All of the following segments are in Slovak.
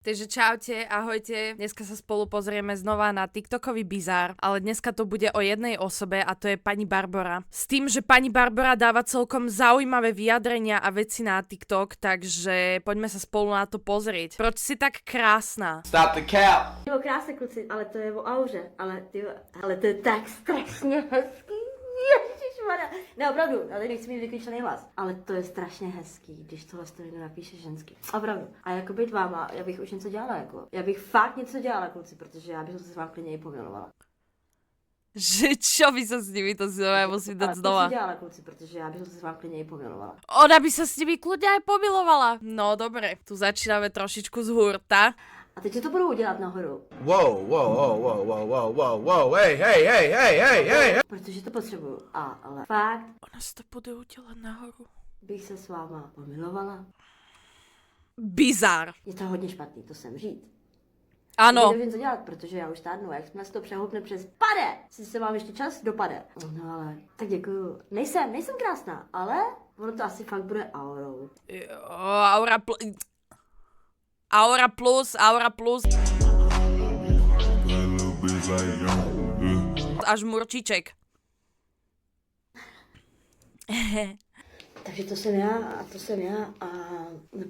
Takže čaute, ahojte. Dneska sa spolu pozrieme znova na TikTokový bizár, ale dneska to bude o jednej osobe a to je pani Barbora. S tým, že pani Barbora dáva celkom zaujímavé vyjadrenia a veci na TikTok, takže poďme sa spolu na to pozrieť. Proč si tak krásna? Stop the cap! Jo, krásné kluci, ale to je o auře, ale to je tak strašně hezký. Ježišmarja. Ne, opravdu, já tady nechci mít vykričený hlas, ale to je strašně hezký, když tohle to někdo napíše ženský. Opravdu. A jako být váma, já bych už něco dělala, jako. Já bych fakt něco dělala, kluci, protože já bych se s vámi klidně i pomilovala. Že čo by sa s nimi, to si ja musím dať znova. Co dělala, kluci, protože já bych se s vámi klidně i pomilovala. Ona by sa s nimi kľudne aj pomilovala. No dobre, tu začíname trošičku z hurta. A teď si to budou dělat nahoru. Whoa, whoa, whoa, whoa, whoa, whoa, whoa, whoa, hey, hey, hey, hey, hey, hey! Protože to potřebuju. Ale fakt Ona si to bude udelať nahoru. bych se s váma pomilovala. Bizár. Je to hodně špatný, to jsem říct. Áno. Nevím, co dělat, protože já už stárnu, jak jsme se to přehoupne přes pade. Sice mám ještě čas, dopade. No ale, tak děkuju. Nejsem krásná, ale ono to asi fakt bude aurou. Aura plus. Až murčiček. Takže to jsem já a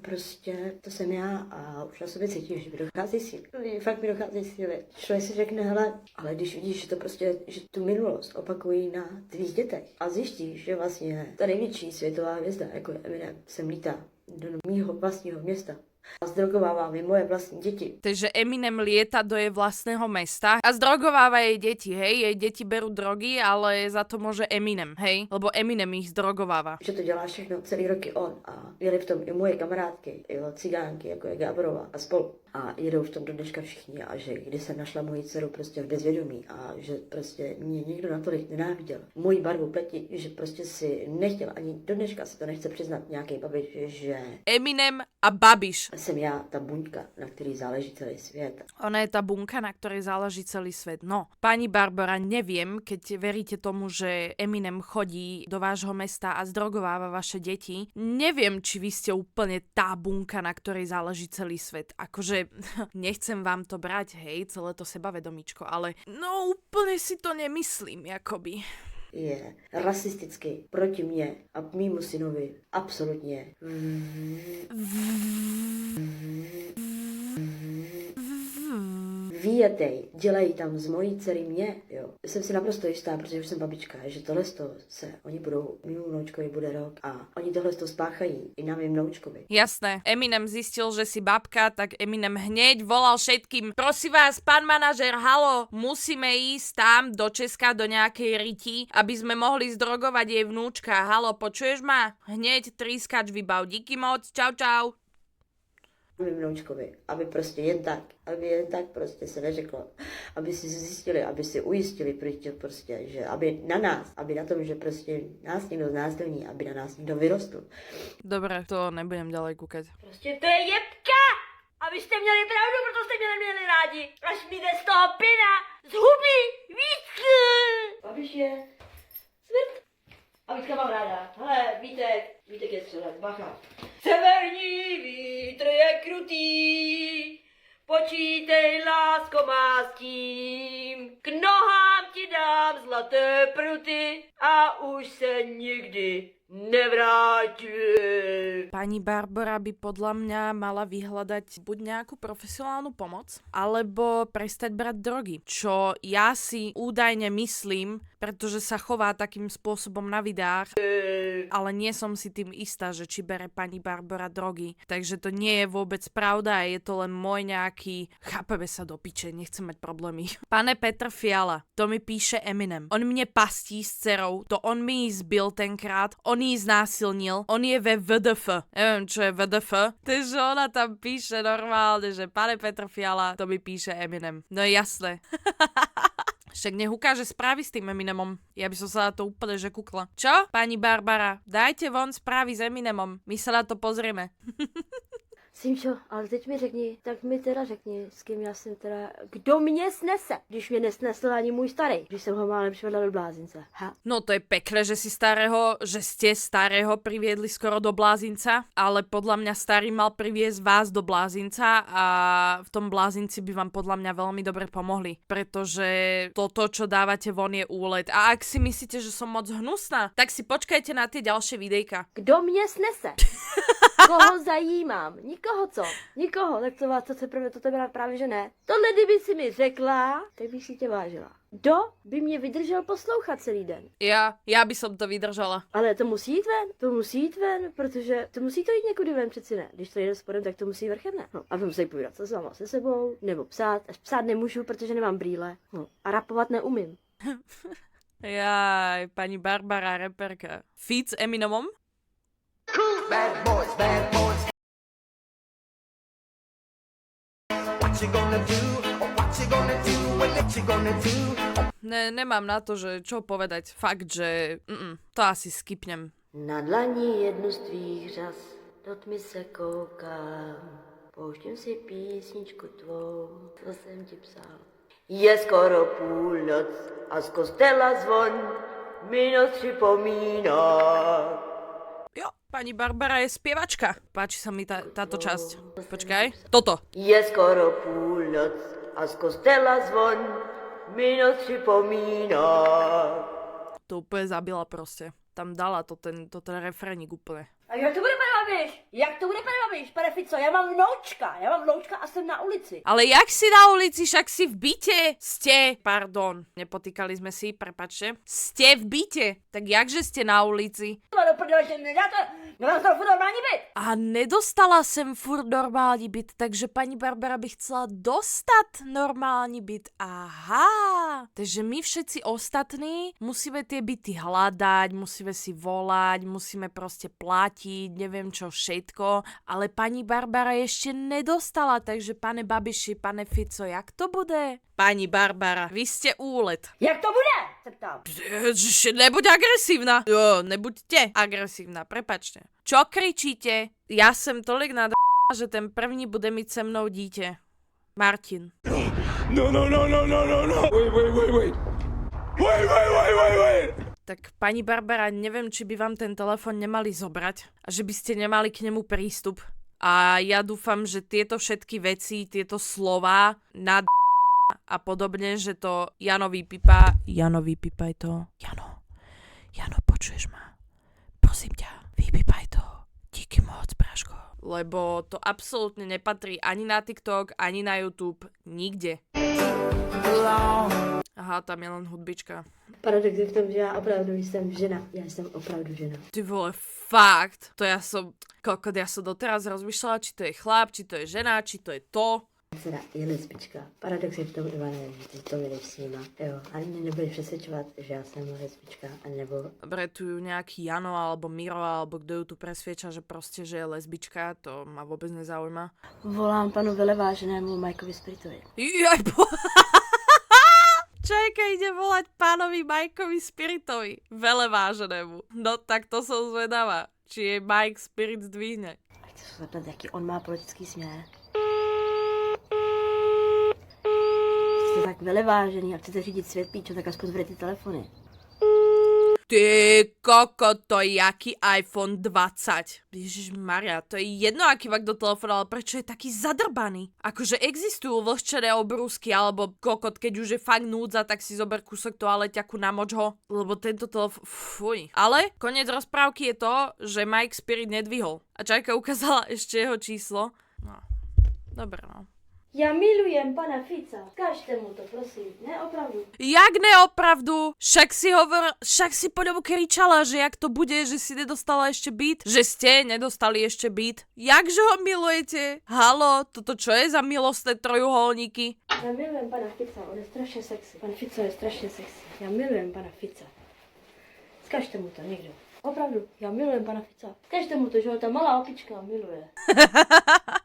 prostě to jsem já a už na sobě cítím, že mi dochází síly. Fakt mi dochází síly. Člověk si řekne, hele, ale když vidíš, že to prostě, že tu minulost opakují na tvých dětech a zjistíš, že vlastně ta největší světová hvězda, jako je Eminem, sem lítá do mýho vlastního města a zdrogováva mi moje vlastní děti. Takže Eminem lieta do jej vlastného mesta a zdrogováva jej deti, hej? Jej deti berú drogy, ale za to môže Eminem, hej? Lebo Eminem ich zdrogováva. Že to dělá všechno celý roky on a jeli v tom i moje kamarádky, i cigánky, jako je Gáborová a spolu. A jedou v tom do dneška všichni a že když jsem našla moji dceru prostě v bezvědomí a že prostě mě někdo natolik nenáviděl, moji barvu pleti, že prostě si nechtěl, ani do dneška si to nechce přiznat nějaký babiš, že Eminem a Babiš. jsem já ta buňka, na který záleží celý svět. Ona je tá bunka, na ktorej záleží celý svet. No, pani Barbara, neviem, keď veríte tomu, že Eminem chodí do vášho mesta a zdrogováva vaše deti, neviem, či vy ste úplne tá bunka, na ktorej záleží celý svet. Akože nechcem vám to brať, hej, celé to sebavedomíčko, ale no úplne si to nemyslím, jakoby. Je rasistický proti mně a mýmu synovi absolutně. Výjetej, dělají tam z mojí dcery mě, jo. Jsem si naprosto jistá, protože už jsem babička, že tohle se, oni budou, mému vnoučkovi bude rok a oni tohle spáchají i na mým vnoučkovi. Jasné, Eminem zistil, že si babka, tak Eminem hneď volal všetkým: prosím vás, pán manažer, halo, musíme ísť tam do Česka, do nejakej riti, aby sme mohli zdrogovať jej vnúčka. Halo, počuješ ma? Hneď trískač vybav, díky moc, čau čau. Mým vnoučkovi, aby prostě jen tak prostě se neřeklo, aby si zjistili, aby si ujistili prostě, že aby na nás, aby na tom, že prostě nás někdo znásilní, aby na nás někdo vyrostl. Dobre, to nebudem ďalej kúkať. Prostě to je jebka! Abyste měli pravdu, proto jste mě neměli rádi. Až mi jde z toho pina, z huby, víc! Babiš je smrt. A Vítka mám ráda. Hele, Vítek je střelec, bacha. Severní vítr je krutý, počítej, lásko má s tím. K nohám ti dám zlaté pruty a už se nikdy nevrátí. Pani Barbara by podľa mňa mala vyhľadať buď nejakú profesionálnu pomoc, alebo prestať brať drogy. Čo ja si údajne myslím, pretože sa chová takým spôsobom na videách, ale nie som si tým istá, že či bere pani Barbara drogy. Takže to nie je vôbec pravda, je to len môj nejaký... Chápeme sa do piče, nechcem mať problémy. Pane Petr Fiala, to mi píše Eminem. On mě pastí s dcerou, to on mi ji zbil tenkrát, on ji znásilnil, on je ve VDF. Neviem, čo je VDF. Takže ona tam píše normálne, že pane Petr Fiala, to mi píše Eminem. No jasné. Však nech ukáže správy s tým Eminemom. Ja by som sa na to úplne že kukla. Čo? Pani Barbara, dajte von správy s Eminemom. My sa na to pozrieme. Simčo, ale teď mi řekni, tak mi teda řekni, s kým já jsem teda, kdo mě snese, když mě nesnesl ani můj starý, když jsem ho málem přivedla do blázince. Ha. No to je pekné, že ste starého priviedli skoro do blázinca, ale podľa mňa starý mal priviesť vás do blázinca a v tom blázinci by vám podľa mňa veľmi dobre pomohli, pretože toto, čo dávate von, je úlet. A ak si myslíte, že som moc hnusná, tak si počkajte na tie ďalšie videjka. Kdo mě snese? Koho zajímám? Nikoho, co? Nikoho, tak to se to tebe právě, že ne. Tohle, kdyby si mi řekla, tak bych si tě vážila. Kdo by mě vydržel poslouchat celý den? Ja by som to vydržala. Ale to musí jít ven, protože to musí to jít někudy ven, přeci ne. Když to jde spodem, tak to musí vrchem, ne. No, a vy musí povídat se sama se sebou, nebo psát. Až psát nemůžu, protože nemám brýle. No, a rapovat neumím. Jaj, pani Barbara, reperka. Feat s Eminemom? Bad boys, bad boys. What you gonna do? What you gonna do? What you gonna do? Nemám na to, že čo povedať. Fakt, že to asi skipnem. Na dlani jednu z tvých řas, do tmy se koukám. Pouštím si písničku tvou, co jsem ti psal. Je skoro půlnoc a z kostela zvon mi noc připomíná. Jo, pani Barbara je spievačka. Páči sa mi táto časť. Počkaj. Toto. Je skoro půlnoc a z kostela zvon mi noc připomíná. To úplne zabila proste. Tam dala to ten refrénik úplne. A jak to bude, pane Babiš? Jak to bude, pane Babiš? Pane Fico, já mám vnoučka a jsem na ulici. Ale jak si na ulici, však si v byte? Nepotýkali sme si, prepačte. Ste v byte, tak jakže ste na ulici? Nemám to furt normální byt. A nedostala sem furt normální byt, takže pani Barbara by chcela dostať normální byt. Aha, takže my všetci ostatní musíme tie byty hľadať, musíme si volať, musíme proste platiť, neviem čo všetko, ale pani Barbara ešte nedostala, takže pane Babiši, pane Fico, jak to bude? Pani Barbara, vy ste úlet. Jak to bude? Se ptám. Nebuď agresívna. Jo, nebuďte agresívna, prepačte. Čo kričíte? Ja som tolik že ten první bude mít se mnou dítě. Martin. No. Wait. Tak pani Barbara, neviem, či by vám ten telefon nemali zobrať a že by ste nemali k nemu prístup. A ja dúfam, že tieto všetky veci, tieto slova na a podobne, že to Janovi vypípaj to. Jano, počuješ ma? Prosím ťa, vypípaj to. Díky moc, Práško. Lebo to absolútne nepatrí ani na TikTok, ani na YouTube, nikde. Aha, tam je len hudbička. Paradox je v tom, že já opravdu jsem žena. Já jsem opravdu žena. Ty vole, fakt. To ja som doteraz rozmýšľala, či to je chlap, či to je žena, či to je to. Teda je lesbička. Paradox je v tom, Ivane, že ty to vyjdeš s nima. Jo, ani mě nebudeš přesvědčovat, že já jsem lesbička, nebo... Dobre, tu ju nejaký Jano, alebo Miro, alebo kto ju tu presvieča, že proste, že je lesbička, to ma vôbec nezaujíma. Volám panu veleváženému Majkovi Spiritovi. Čakaj, ide volať pánovi Majkovi Spiritovi. Veleváženému. No tak to som zvedavá, či je Mike Spirit zdvihne. Chci se zeptat, jaký on má politický směr. Jste tak velevážený a chcete řídit svět, píčo, tak aspoň zvedejte telefony. Ty koko, to je jaký iPhone 20. Ježišmaria, to je jedno, aký vak do telefónu, ale prečo je taký zadrbaný? Akože existujú vlhčené obrúsky, alebo kokot, keď už je fakt núdza, tak si zober kúsok toaleťaku, namoč ho, lebo tento telefón, fuj. Ale koniec rozprávky je to, že Mike Spirit nedvihol. A Čajka ukázala ešte jeho číslo. No, dobre no. Já milujem pana Fica. Kažte mu to, prosím. Ne, opravdu. Jak neopravdu? Však si po ňomu kričala, že jak to bude, že si nedostala ešte byt? Že ste nedostali ešte byt? Jakže ho milujete? Halo, toto čo je za milostné trojuholníky? Já milujem pana Fica, on je strašně sexy. Pan Fico je strašně sexy. Já milujem pana Fica. Skažte mu to někdo. Opravdu, já milujem pana Fica. Skažte mu to, že ho ta malá opička miluje.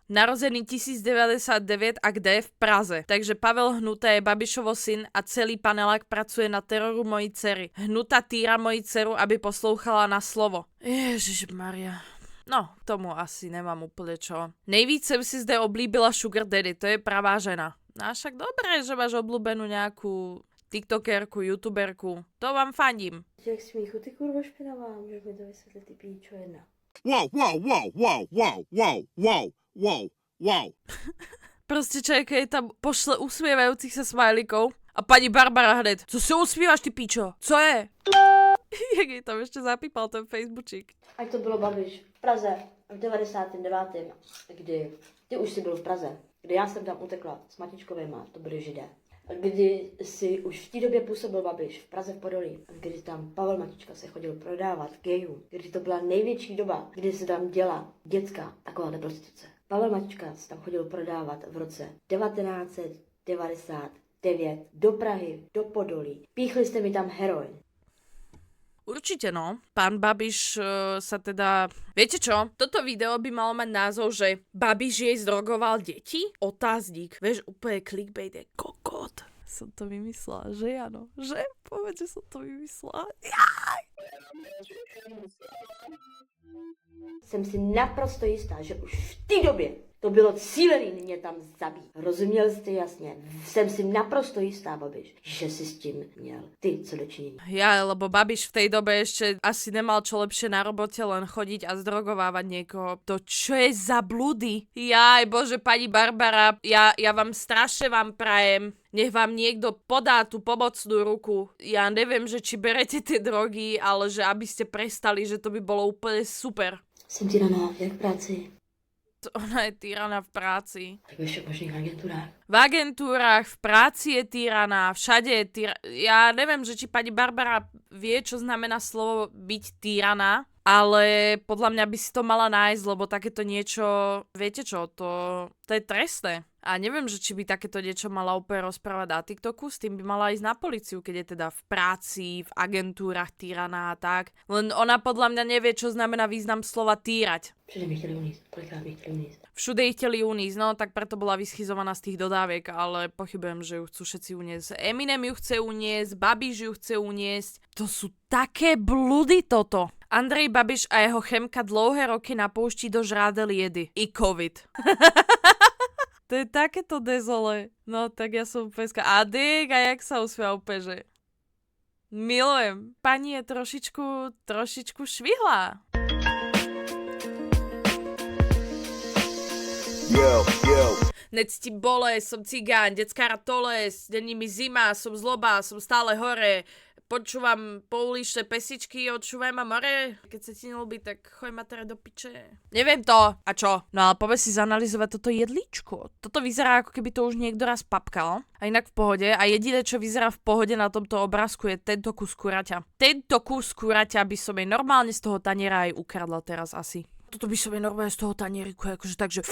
Narozený 1099 a kde? V Praze. Takže Pavel Hnuta je Babišovo syn a celý panelák pracuje na teroru mojej dcery. Hnuta týra moji dceru, aby poslouchala na slovo. Ježišmaria. No, tomu asi nemám úplne čo. Nejvíc jsem si zde oblíbila Sugar Daddy, to je pravá žena. No a však dobré, že máš obľúbenú nejakú tiktokerku, youtuberku. To vám fandím. Jak smíchu, ty kurvo špinavá, můžeš mi to vysvětlit, ty píčo jedna. Wow. Prostě člověk je tam pošle usmievajúcich sa smajlikov a pani Barbara hned. Co se usmíváš, ty píčo? Co je? Jak jej tam ještě zapípal ten Facebookčík. Ať to bylo Babiš v Praze v 99. kdy ty už jsi byl v Praze, kdy já jsem tam utekla s Matičkovejma, to byli Židé. Kdy si už v té době působil Babiš v Praze v Podolí, kdy tam Pavel Matička se chodil prodávat gayům, kdy to byla největší doba, kdy se tam děla dětská taková prostituce. Pavel Matička se tam chodil prodávat v roce 1999 do Prahy, do Podolí. Píchli jste mi tam heroin. Určite no. Pán Babiš sa teda... Viete čo? Toto video by malo mať názov, že Babiš jej zdrogoval deti? Otáznik. Vieš, úplne clickbait je kokot. Som to vymyslela, že áno? Že? Povedz, že som to vymyslela. Jaj! Jsem si naprosto jistá, že už v té době to bylo cílený mě tam zabít. Rozuměl jste jasně? Jsem si naprosto jistá, Babiš, že si s tím měl ty co dočinění. Ja, lebo Babiš v tej dobe ešte asi nemal čo lepšie na robote, len chodiť a zdrogovávať niekoho. To čo je za blúdy? Jaj, bože, pani Barbara, ja vám strašne vám prajem. Nech vám niekto podá tú pomocnú ruku. Ja neviem, že či berete tie drogy, ale že aby ste prestali, že to by bolo úplne super. Jsem tyraná, jak v práci. Ona je týraná v práci. Tak ve všech možných agentúrách. V agentúrách, v práci je týraná, všade je týraná. Ja neviem, že či pani Barbara vie, čo znamená slovo byť týraná, ale podľa mňa by si to mala nájsť, lebo takéto niečo, viete čo, to je trestné. A neviem, že či by takéto niečo mala úplne rozprávať na TikToku, s tým by mala ísť na políciu, keď je teda v práci, v agentúrach týraná a tak. Len ona podľa mňa nevie, čo znamená význam slova týrať. Všude mi chtěli uníst, kolikrát mi chtěli uníst. Všude ich chceli unísť, no tak preto bola vyschizovaná z tých dodáviek, ale pochybujem, že ju chcú všetci uniesť. Eminem ju chce uniesť, Babiš ju chce uniesť. To sú také bludy toto. Andrej Babiš a jeho chemka dlouhé roky na poušti dožrádel jedy. I covid. To je takéto dezole. No tak ja som úplne a jak sa usmieva úplne, že milujem. Pani je trošičku švihla. Necti bolesť, som cigán, detská ratolesť, není mi zima, som zloba, som stále hore. Počúvam pouličné pesičky, odčúvaj ma more. Keď sa ti nelúbi, tak choď ma teda do piče. Neviem to. A čo? No ale poďme si zanalizovať toto jedličko. Toto vyzerá, ako keby to už niekto raz papkal. A inak v pohode. A jediné, čo vyzerá v pohode na tomto obrázku, je tento kus kuraťa. Tento kus kuraťa by som jej normálne z toho taniera aj ukradla teraz asi. Toto by som jej normálne z toho tanieriku akože takže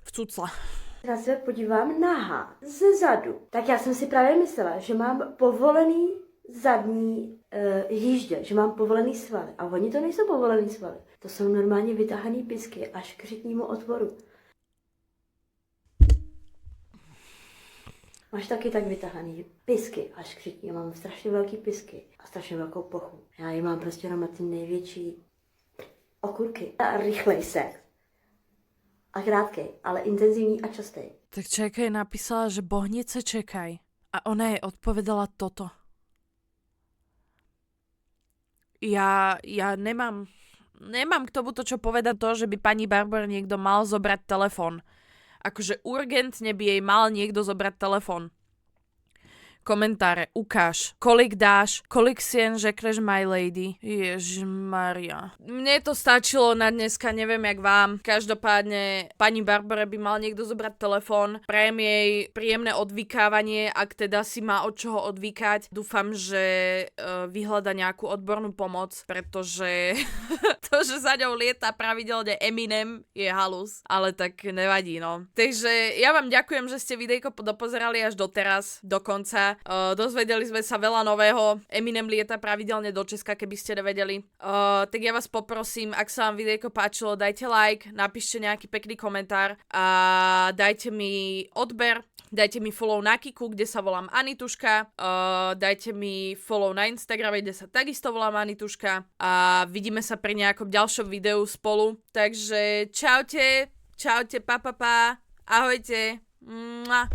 vcucla. Já se podívám nahá, ze zadu. Tak já jsem si právě myslela, že mám povolený zadní jíždě, že mám povolený svaly. A oni to nejsou povolený svaly. To jsou normálně vytahaný pisky až k řitnímu otvoru. Máš taky tak vytahaný pisky až k řitní. Mám strašně velký pisky a strašně velkou plochu. Já ji mám prostě jenom ty největší okurky. A rychlej sex. A krátkej, ale intenzívní a častej. Tak čekaj, napísala, že bohnice čekaj. A ona jej odpovedala toto. Ja nemám k tomuto čo povedať to, že by pani Barbara niekto mal zobrať telefón. Akože urgentne by jej mal niekto zobrať telefón. Komentáre, ukáž, kolik dáš, kolik sien řekneš my lady. Ježišmaria. Mne to stačilo na dneska, neviem jak vám. Každopádne pani Barbara by mal niekto zobrať telefón. Prajem jej príjemné odvykávanie, ak teda si má od čoho odvykať. Dúfam, že vyhľada nejakú odbornú pomoc, pretože to, že za ňou lieta pravidelne Eminem je halus, ale tak nevadí, no. Takže ja vám ďakujem, že ste videjko dopozerali až doteraz, do konca. Dozvedeli sme sa veľa nového. Eminem lieta pravidelne do Česka, keby ste nevedeli. Tak ja vás poprosím, ak sa vám videjko páčilo, dajte like, napíšte nejaký pekný komentár a dajte mi odber. Dajte mi follow na Kiku, kde sa volám Anituška. Dajte mi follow na Instagrame, kde sa takisto volám Anituška. A vidíme sa pri nejakom ďalšom videu spolu. Takže čaute, pa, ahojte. Mua.